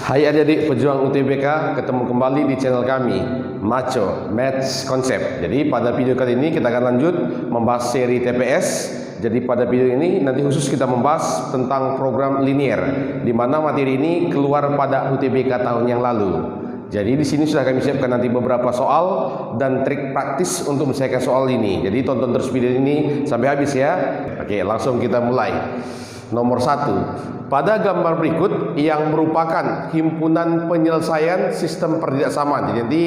Hai adik-adik pejuang UTBK, ketemu kembali di channel kami Macho Maths Concept. Jadi pada video kali ini kita akan lanjut membahas seri TPS. Jadi pada video ini nanti khusus kita membahas tentang program linear, di mana materi ini keluar pada UTBK tahun yang lalu. Jadi di sini sudah kami siapkan nanti beberapa soal dan trik praktis untuk menyelesaikan soal ini. Jadi tonton terus video ini sampai habis ya. Oke, langsung kita mulai. Nomor 1. Pada gambar berikut yang merupakan himpunan penyelesaian sistem pertidaksamaan. Jadi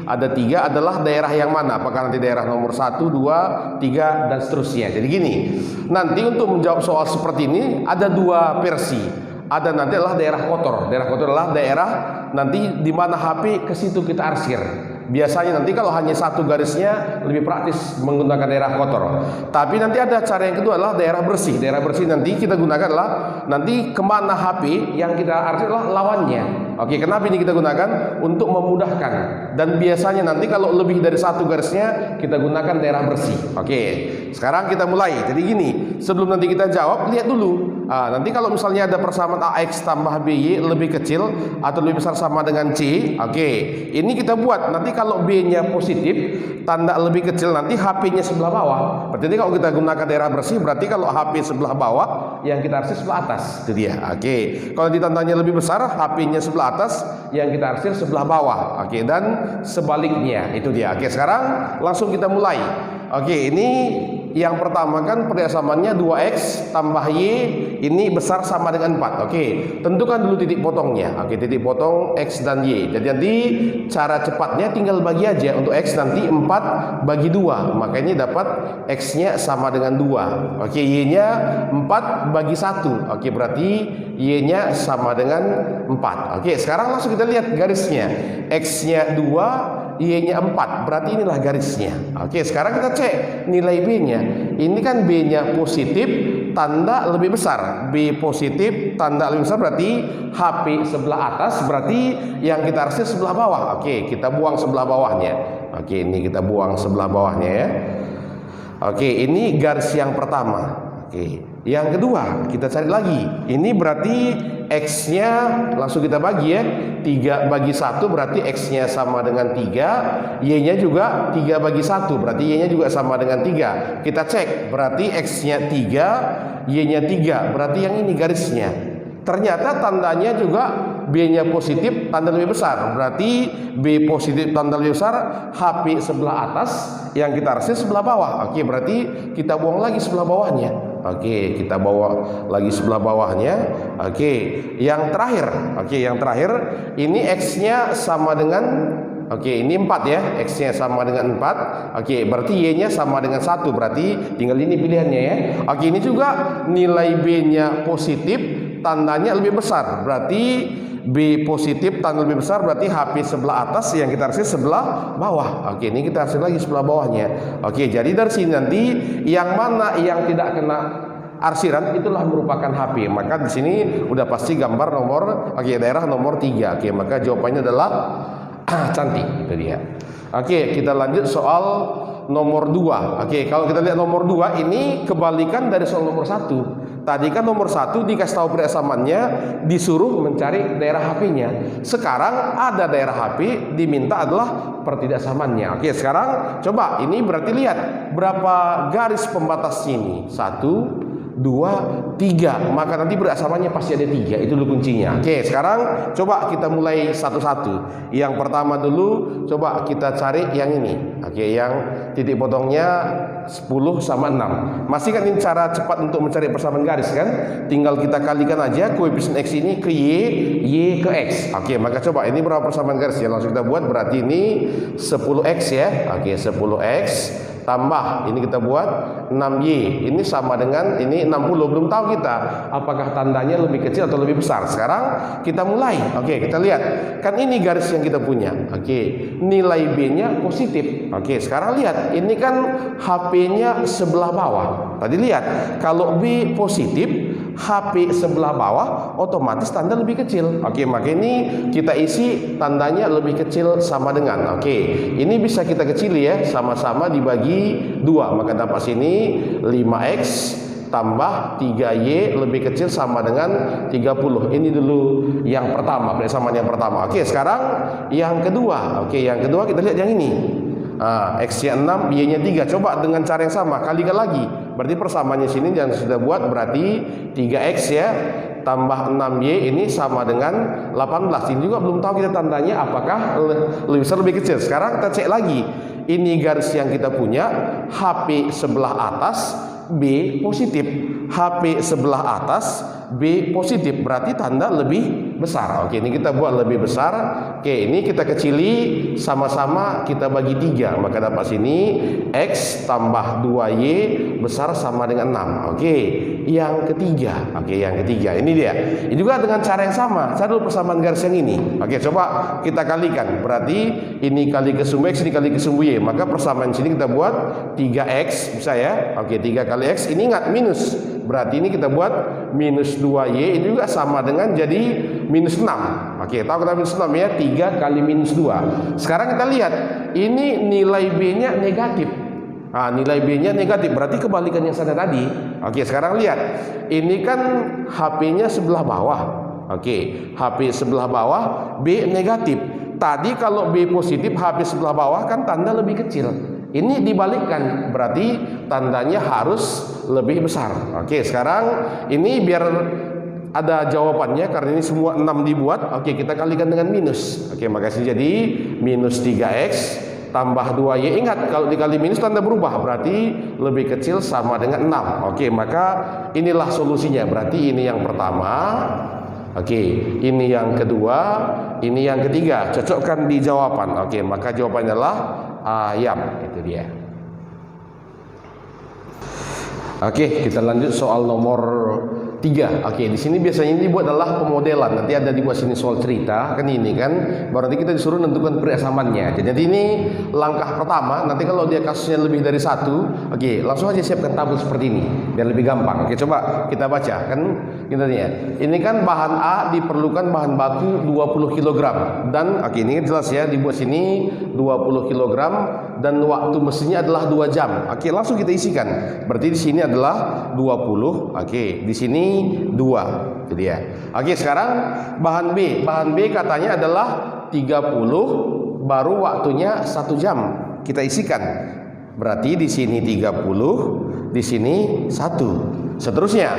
ada 3 adalah daerah yang mana? Apakah nanti daerah nomor 1, 2, 3 dan seterusnya. Jadi gini, nanti untuk menjawab soal seperti ini ada 2 versi. Ada nanti adalah daerah kotor. Daerah kotor adalah daerah nanti di mana HP ke situ kita arsir. Biasanya nanti kalau hanya 1 garisnya lebih praktis menggunakan daerah kotor. Tapi nanti ada cara yang kedua adalah daerah bersih. Daerah bersih nanti kita gunakan adalah nanti kemana HP yang kita arsir adalah lawannya. Oke, kenapa ini kita gunakan? Untuk memudahkan. Dan biasanya nanti kalau lebih dari 1 garisnya kita gunakan daerah bersih. Oke, sekarang kita mulai. Jadi gini, sebelum nanti kita jawab, lihat dulu. Nanti kalau misalnya ada persamaan AX tambah BY lebih kecil atau lebih besar sama dengan C. Oke, ini kita buat. Nanti kalau B-nya positif, tanda lebih kecil, nanti HP-nya sebelah bawah. Berarti kalau kita gunakan daerah bersih, berarti kalau HP sebelah bawah, yang kita arsir sebelah atas. Itu dia. Oke, kalau tandanya lebih besar, HP-nya sebelah atas, yang kita arsir sebelah bawah. Oke, dan sebaliknya. Itu dia. Oke, sekarang langsung kita mulai. Oke, ini yang pertama kan perbedaannya 2X tambah Y ini besar sama dengan 4. Oke, tentukan dulu titik potongnya. Oke, titik potong X dan Y. Jadi nanti cara cepatnya tinggal bagi aja. Untuk X nanti 4 bagi 2. Maka ini dapat X-nya sama dengan 2. Oke, Y-nya 4 bagi 1. Oke, berarti Y-nya sama dengan 4. Oke, sekarang langsung kita lihat garisnya. X-nya 2, Y-nya 4, berarti inilah garisnya. Oke, sekarang kita cek nilai B-nya. Ini kan B-nya positif, tanda lebih besar. B positif, tanda lebih besar, berarti HP sebelah atas, berarti yang kita arsir sebelah bawah. Oke, kita buang sebelah bawahnya. Oke, ini kita buang sebelah bawahnya ya. Oke, ini garis yang pertama. Oke, yang kedua kita cari lagi. Ini berarti X-nya langsung kita bagi ya. 3 bagi 1 berarti X-nya sama dengan 3. Y-nya juga 3 bagi 1 berarti Y-nya juga sama dengan 3. Kita cek, berarti X-nya 3, Y-nya 3. Berarti yang ini garisnya. Ternyata tandanya juga B-nya positif, tanda lebih besar. Berarti B positif, tanda lebih besar. HP sebelah atas, yang kita arsir sebelah bawah. Oke, berarti kita buang lagi sebelah bawahnya. Oke, kita bawa lagi sebelah bawahnya. Oke, yang terakhir. Oke, yang terakhir ini X-nya sama dengan, oke, ini 4 ya. X-nya sama dengan 4. Oke, berarti Y-nya sama dengan 1. Berarti tinggal ini pilihannya ya. Oke, ini juga nilai B-nya positif, tandanya lebih besar. Berarti B positif, tanda lebih besar, berarti HP sebelah atas, yang kita arsir sebelah bawah. Oke, ini kita arsir lagi sebelah bawahnya. Oke, jadi dari sini nanti yang mana yang tidak kena arsiran itulah merupakan HP. Maka di sini udah pasti gambar nomor, oke, daerah nomor 3. Oke, maka jawabannya adalah cantik. Itu dia. Oke, kita lanjut soal nomor 2. Oke, kalau kita lihat nomor 2 ini kebalikan dari soal nomor 1. Tadi kan nomor 1 dikasih tahu perbedaannya, disuruh mencari daerah HP-nya. Sekarang ada daerah HP, diminta adalah pertidaksamaannya. Oke, sekarang coba ini berarti lihat berapa garis pembatasnya ini. 1, 2, 3. Maka nanti perbedaannya pasti ada 3. Itu dulu kuncinya. Oke, sekarang coba kita mulai satu-satu. Yang pertama dulu coba kita cari yang ini. Oke, yang titik potongnya 10 sama 6. Masih kan ini cara cepat untuk mencari persamaan garis kan? Tinggal kita kalikan aja koefisien X ini ke Y ke X. Oke, maka coba ini berapa persamaan garis ya? Langsung kita buat, berarti ini 10X ya. Oke, 10X tambah ini kita buat 6Y. Ini sama dengan ini 60. Belum tahu kita apakah tandanya lebih kecil atau lebih besar. Sekarang kita mulai. Oke, kita lihat. Kan ini garis yang kita punya. Oke, nilai B-nya positif. Oke, sekarang lihat. Ini kan HP-nya sebelah bawah. Tadi lihat, kalau B positif, HP sebelah bawah otomatis tanda lebih kecil. Oke, maka ini kita isi tandanya lebih kecil sama dengan. Oke, ini bisa kita kecili ya, sama-sama dibagi 2. Maka dapat sini 5X tambah 3Y lebih kecil sama dengan 30. Ini dulu yang pertama, persamaan yang pertama. Oke, sekarang yang kedua. Oke, yang kedua kita lihat yang ini. X-nya 6, Y-nya 3. Coba dengan cara yang sama, kalikan lagi. Berarti persamaannya sini yang sudah buat berarti 3X ya tambah 6Y ini sama dengan 18. Ini juga belum tahu kita tandanya apakah lebih besar lebih kecil. Sekarang kita cek lagi. Ini garis yang kita punya, HP sebelah atas B positif, HP sebelah atas B positif, berarti tanda lebih besar. Oke, ini kita buat lebih besar. Oke, ini kita kecili, sama-sama kita bagi 3, maka dapat sini X tambah 2Y besar sama dengan 6. Oke, yang ketiga. Oke, yang ketiga ini dia. Ini juga dengan cara yang sama. Saya dulu persamaan garis yang ini. Oke, coba kita kalikan. Berarti ini kali ke sumbu X, ini kali ke sumbu Y. Maka persamaan sini kita buat 3X, bisa ya. Oke, 3 kali X. Ini ingat minus. Berarti ini kita buat minus 2Y. Ini juga sama dengan jadi minus 6. Oke, tahu kita minus 6 ya. 3 kali minus 2. Sekarang kita lihat. Ini nilai B-nya negatif. Nilai B-nya negatif, berarti kebalikan yang sana tadi. Oke, sekarang lihat. Ini kan HP-nya sebelah bawah. Oke, HP sebelah bawah, B negatif. Tadi kalau B positif, HP sebelah bawah kan tanda lebih kecil. Ini dibalikkan, berarti tandanya harus lebih besar. Oke, sekarang ini biar ada jawabannya, karena ini semua 6 dibuat. Oke, kita kalikan dengan minus. Oke, makasih. Jadi minus 3X tambah 2Y. Ingat, kalau dikali minus tanda berubah, berarti lebih kecil sama dengan 6. Oke, maka inilah solusinya. Berarti ini yang pertama. Oke, ini yang kedua, ini yang ketiga. Cocokkan di jawaban. Oke, maka jawabannya adalah ayam. Itu dia. Oke, kita lanjut soal nomor 3. Oke, di sini biasanya ini dibuat adalah pemodelan. Nanti ada dibuat sini soal cerita, kan ini kan. Baru nanti kita disuruh menentukan persamannya. Jadi ini langkah pertama. Nanti kalau dia kasusnya lebih dari 1, oke, langsung aja siapkan tabel seperti ini biar lebih gampang. Oke, coba kita baca kan intinya. Ini kan bahan A diperlukan bahan baku 20 kg dan oke, ini jelas ya dibuat sini 20 kg dan waktu mesinnya adalah 2 jam. Oke, langsung kita isikan. Berarti di sini adalah 20. Oke, di sini 2. Itu dia. Oke, sekarang bahan B. Bahan B katanya adalah 30, baru waktunya 1 jam. Kita isikan. Berarti di sini 30, di sini 1. Seterusnya,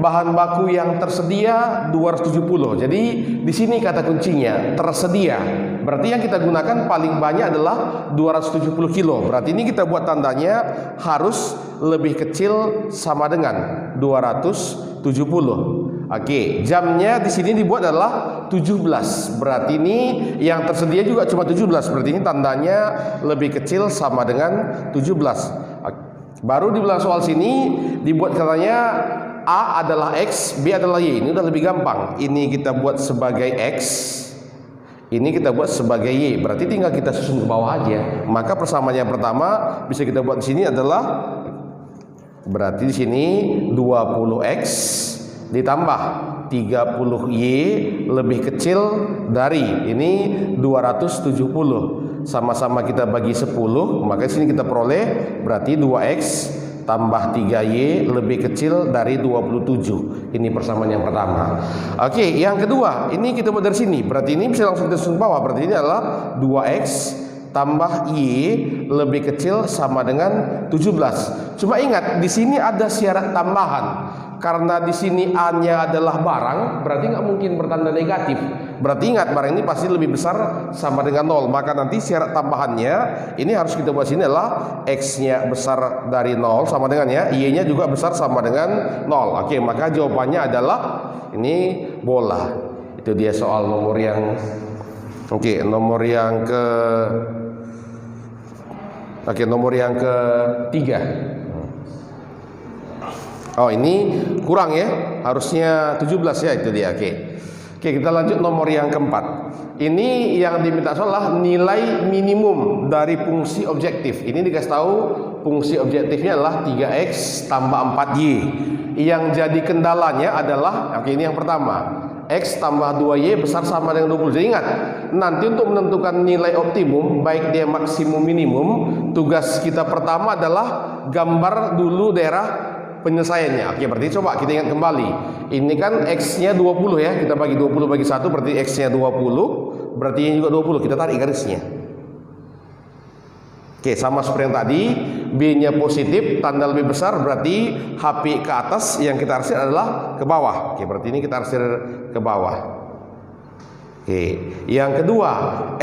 bahan baku yang tersedia 270. Jadi di sini kata kuncinya tersedia. Berarti yang kita gunakan paling banyak adalah 270 kilo. Berarti ini kita buat tandanya harus lebih kecil sama dengan 270. Oke, jamnya di sini dibuat adalah 17. Berarti ini yang tersedia juga cuma 17. Berarti ini tandanya lebih kecil sama dengan 17. Baru di belakang soal sini dibuat katanya A adalah X, B adalah Y. Ini udah lebih gampang. Ini kita buat sebagai X, ini kita buat sebagai Y. Berarti tinggal kita susun ke bawah aja. Maka persamaan yang pertama bisa kita buat di sini adalah berarti di sini 20X ditambah 30Y lebih kecil dari ini 270. Sama-sama kita bagi 10, maka sini kita peroleh berarti 2X tambah 3Y lebih kecil dari 27. Ini persamaan yang pertama. Oke, yang kedua, ini kita buat dari sini. Berarti ini bisa langsung kita susun bawah. Berarti ini adalah 2X tambah Y lebih kecil sama dengan 17. Cuma ingat, di sini ada syarat tambahan. Karena di sini A-nya adalah barang, berarti nggak mungkin bertanda negatif. Berarti ingat, barang ini pasti lebih besar sama dengan 0. Maka nanti syarat tambahannya ini harus kita buat sini adalah X-nya besar dari 0 sama dengan ya, Y-nya juga besar sama dengan 0. Oke, maka jawabannya adalah ini bola. Itu dia soal nomor yang nomor yang ketiga. Oh, ini kurang ya, harusnya 17 ya, itu dia. Oke, kita lanjut nomor yang keempat. Ini yang diminta soal adalah nilai minimum dari fungsi objektif. Ini dikasih tahu fungsi objektifnya adalah 3X tambah 4Y. Yang jadi kendalanya adalah, ini yang pertama, X tambah 2Y besar sama dengan 20. Jadi ingat, nanti untuk menentukan nilai optimum, baik dia maksimum minimum, tugas kita pertama adalah gambar dulu daerah penyelesaiannya. Oke, berarti coba kita ingat kembali. Ini kan X-nya 20 ya. Kita bagi 20 bagi 1 berarti X-nya 20. Berarti ini juga 20. Kita tarik garisnya. Oke, sama seperti yang tadi. B-nya positif, tanda lebih besar, berarti HP ke atas, yang kita arsir adalah ke bawah. Oke, berarti ini kita arsir ke bawah. Oke, yang kedua,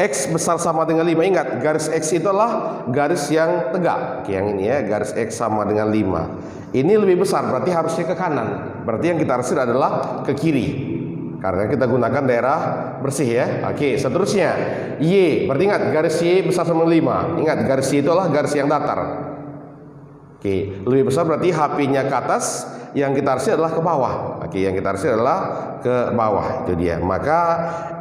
X besar sama dengan 5. Ingat, garis X itu adalah garis yang tegak. Oke, yang ini ya, garis X sama dengan 5. Ini lebih besar, berarti harusnya ke kanan. Berarti yang kita arsir adalah ke kiri, karena kita gunakan daerah bersih ya. Oke, seterusnya Y, berarti ingat garis Y besar sama 5. Ingat, garis Y itu adalah garis yang datar. Oke, lebih besar berarti HP-nya ke atas, yang kita arsir adalah ke bawah. Oke, yang kita arsir adalah ke bawah, itu dia. Maka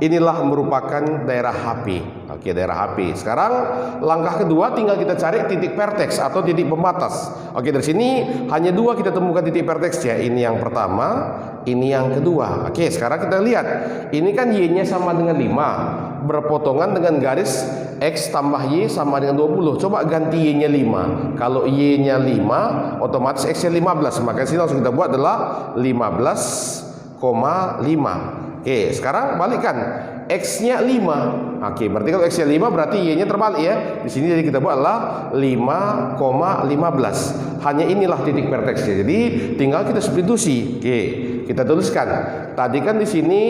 inilah merupakan daerah HP. Oke, daerah HP. Sekarang langkah kedua tinggal kita cari titik vertex atau titik pembatas. Oke, dari sini hanya dua kita temukan titik vertex ya. Ini yang pertama, ini yang kedua. Oke, sekarang kita lihat. Ini kan Y-nya sama dengan 5, berpotongan dengan garis X tambah Y sama dengan 20. Coba ganti Y-nya 5. Kalau Y-nya 5, otomatis X-nya 15. Maka sini langsung kita buat adalah 15,5. Oke, sekarang balikkan. X-nya 5. Oke, berarti kalau X-nya 5 berarti Y-nya terbalik ya. Di sini jadi kita buat adalah 5,15. Hanya inilah titik verteksnya. Jadi tinggal kita substitusi. Oke, kita tuliskan. Tadi kan di sini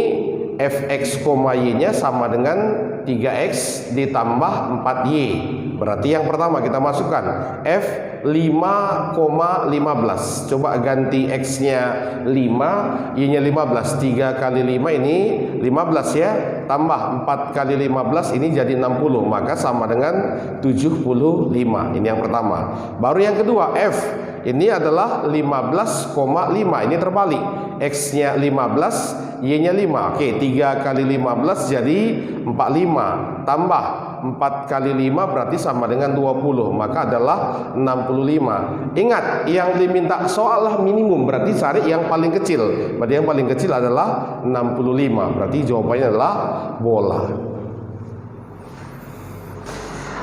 fx, y-nya sama dengan 3x ditambah 4y. Berarti yang pertama kita masukkan f 5,15. Coba ganti x-nya 5, y-nya 15. 3 kali 5 ini 15 ya. Tambah 4 kali 15 ini jadi 60. Maka sama dengan 75. Ini yang pertama. Baru yang kedua, f ini adalah 15,5. Ini terbalik. X-nya 15, Y-nya 5. Oke, 3 kali 15 jadi 45. Tambah 4 kali 5 berarti sama dengan 20. Maka adalah 65. Ingat, yang diminta soal lah minimum. Berarti cari yang paling kecil. Berarti yang paling kecil adalah 65. Berarti jawabannya adalah bola.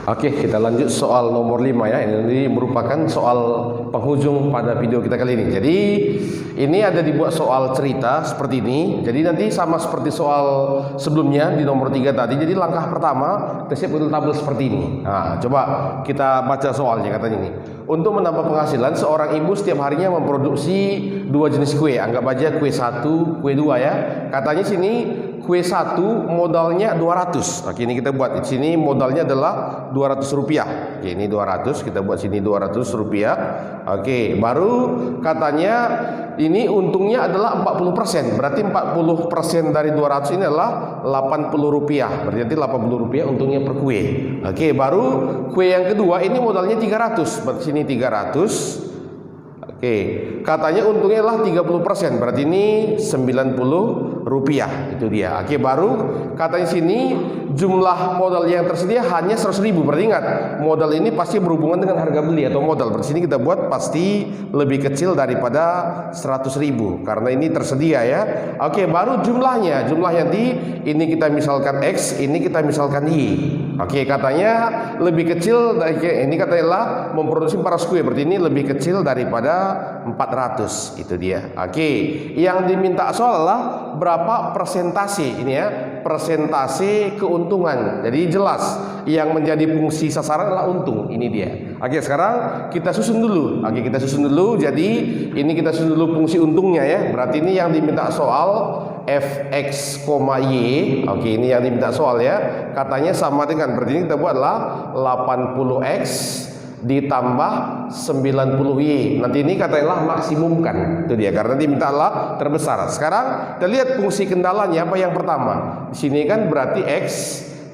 Oke, kita lanjut soal nomor 5 ya. Ini merupakan soal penghujung pada video kita kali ini. Jadi ini ada dibuat soal cerita seperti ini. Jadi nanti sama seperti soal sebelumnya di nomor 3 tadi. Jadi langkah pertama kita siapkan tabel seperti ini. Nah, coba kita baca soalnya. Katanya ini, untuk menambah penghasilan, seorang ibu setiap harinya memproduksi 2 jenis kue. Anggap aja kue 1, kue 2 ya. Katanya sini kue 1 modalnya 200. Oke, ini kita buat di sini modalnya adalah 200 rupiah. Oke, ini 200, kita buat sini 200 rupiah. Oke, baru katanya ini untungnya adalah 40%. Berarti 40% dari 200 ini adalah 80 rupiah. Berarti 80 rupiah untungnya per kue. Oke, baru kue yang kedua ini modalnya 300. Berarti sini 300. Oke, katanya untungnya adalah 30%. Berarti ini 90 rupiah. Itu dia. Oke, baru katanya sini jumlah modal yang tersedia hanya 100.000. Berarti ingat, modal ini pasti berhubungan dengan harga beli atau modal. Berarti sini kita buat pasti lebih kecil daripada 100.000 karena ini tersedia ya. Oke, baru jumlahnya. Jumlah nanti ini kita misalkan X, ini kita misalkan Y. Oke, katanya lebih kecil dari ini, katanya memproduksi 400 kue. Berarti ini lebih kecil daripada 400. Itu dia. Oke, yang diminta soal adalah berapa persentase ini ya, persentase keuntungan. Jadi jelas yang menjadi fungsi sasaran adalah untung. Ini dia. Oke, sekarang kita susun dulu. Oke, kita susun dulu. Jadi ini kita susun dulu fungsi untungnya ya. Berarti ini yang diminta soal fx, y. Oke, ini yang diminta soal ya. Katanya sama dengan, berarti ini kita buat adalah 80x ditambah 90y. Nanti ini katanya maksimumkan. Itu dia, karena diminta lah terbesar. Sekarang kita lihat fungsi kendalanya apa yang pertama. Di sini kan berarti x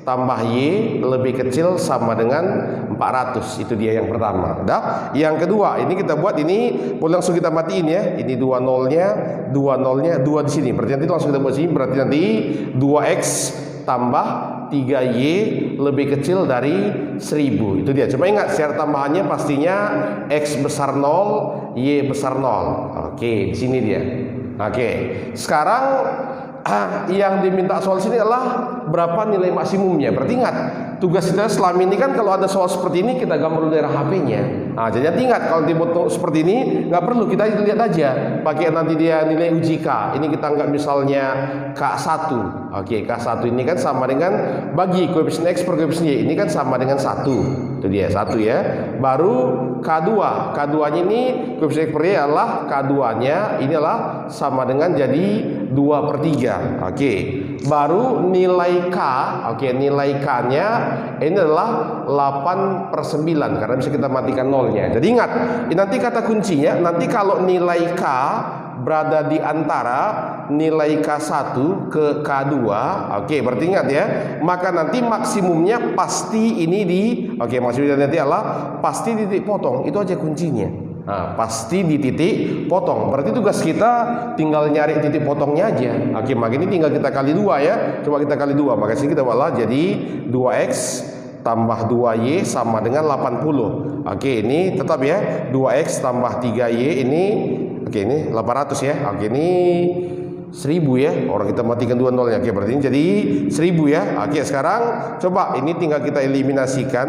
tambah y lebih kecil sama dengan 400. Itu dia yang pertama. Dah. Yang kedua, ini kita buat ini boleh langsung kita matiin ya. Ini 2 nolnya, 2 di sini. Berarti nanti langsung kita buat sini. Berarti nanti 2x tambah 3y lebih kecil dari 1000. Itu dia. Cuma ingat syarat tambahannya pastinya x besar 0, y besar 0. Oke, di sini dia. Oke. Sekarang yang diminta soal sini adalah berapa nilai maksimumnya. Berarti ingat, tugas kita selama ini kan kalau ada soal seperti ini kita gambar daerah HP-nya. Nah, jadi ingat kalau dipotong seperti ini nggak perlu, kita lihat aja pakai nanti dia nilai uji K. Ini kita anggap misalnya K1. Oke, K1 ini kan sama dengan bagi koefisien X per koefisien Y ini kan sama dengan 1. Itu dia 1 ya. Baru K2. K2-nya ini koefisien X per Y adalah K2-nya ini adalah sama dengan jadi 2/3. Oke. Baru nilai K, oke, nilai K-nya ini adalah 8/9 karena bisa kita matikan nolnya. Jadi ingat, nanti kata kuncinya, nanti kalau nilai K berada di antara nilai K1 ke K2, oke, berarti ingat ya, maka nanti maksimumnya pasti ini oke, maksimumnya nanti adalah pasti di titik potong, itu aja kuncinya. Nah, pasti di titik potong. Berarti tugas kita tinggal nyari titik potongnya aja. Oke, maka ini tinggal kita kali 2 ya. Coba kita kali 2. Maka sini kita buatlah jadi 2x tambah 2y sama dengan 80. Oke, ini tetap ya. 2x tambah 3y ini, oke, ini 800 ya. Oke, ini 1000 ya. Orang kita matikan 2 nolnya. Oke, berarti ini jadi 1000 ya. Oke, sekarang coba ini tinggal kita eliminasikan.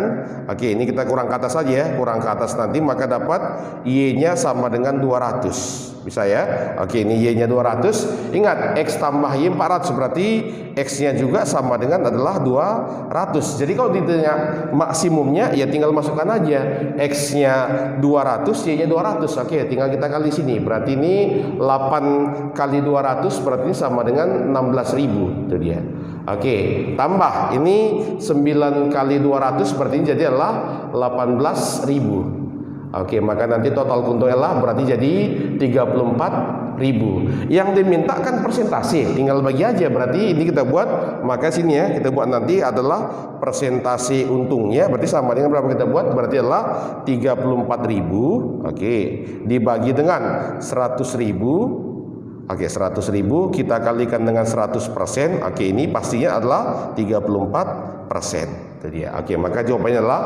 Oke, ini kita kurang ke atas saja ya. Kurang ke atas nanti maka dapat y-nya sama dengan 200. Bisa ya. Oke, ini y-nya 200. Ingat, x tambah y 400 berarti x-nya juga sama dengan adalah 200. Jadi kalau ditanya maksimumnya ya tinggal masukkan aja x-nya 200, y-nya 200. Oke, tinggal kita kali sini. Berarti ini 8 kali 200 berarti ini sama dengan 16.000. Itu dia. Oke, tambah ini 9 kali 200 berarti ini jadi adalah 18.000. Oke, maka nanti total keuntungan lah berarti jadi 34.000. Yang dimintakan persentase, tinggal bagi aja. Berarti ini kita buat, maka sini ya kita buat nanti adalah persentase untungnya. Berarti sama dengan berapa kita buat? Berarti adalah 34.000. Oke, dibagi dengan 100.000. Oke, 100.000 kita kalikan dengan 100%. Oke, ini pastinya adalah 34%. Itu dia. Oke, maka jawabannya adalah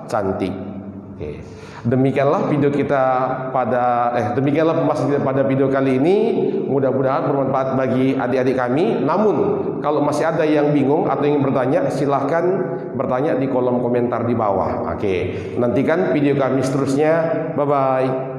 cantik. Oke. Demikianlah video kita demikianlah pembahasan kita pada video kali ini. Mudah-mudahan bermanfaat bagi adik-adik kami. Namun kalau masih ada yang bingung atau ingin bertanya, silahkan bertanya di kolom komentar di bawah. Oke, nantikan video kami seterusnya. Bye bye.